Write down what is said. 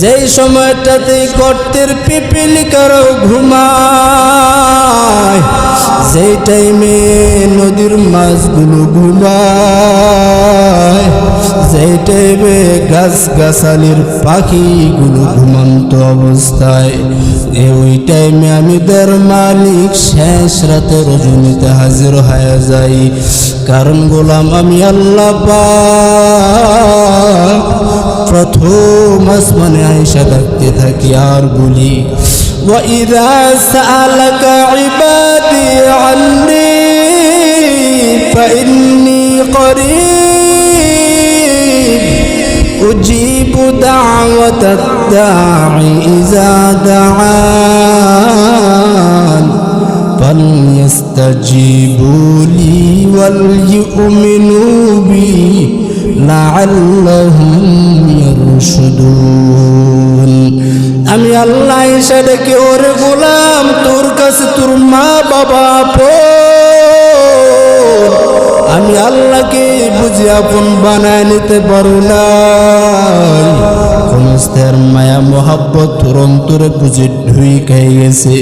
যেই সময়টাতে গর্তের পিপিলিকারও ঘুমায়, যেই টাইমে নদীর মাছগুলো ঘুমায়, যেই টাইমে গাছগাছালির পাখিগুলো ঘুমন্ত অবস্থায়, ওই টাইমে আমি তার মালিক শেষ রাতে রজনীতে হাজির হয়ে যাই। কারণ গোলাম আমি আল্লাহ পাক প্রথম আসমানে আয়েশা ডাকতে থাকি আর বলি, وَإِذَا سَأَلَكَ عِبَادِي عَنِّي فَإِنِّي قَرِيبٌ أُجِيبُ دَعْوَةَ الدَّاعِ إِذَا دَعَانِ فَلْيَسْتَجِيبُوا لِي وَلْيُؤْمِنُوا بِي لَعَلَّهُمْ يَرْشُدُونَ। আমি আল্লাহ এসে ডেকে, ওরে গোলাম তোর কাছে তোর মা বাবা আপন, আমি আল্লাহকে বুঝে আপন বানায় নিতে পারো না। কোন মায়া মোহাব্বত তোর অন্তরে বুঝে ঢুকে গেছে।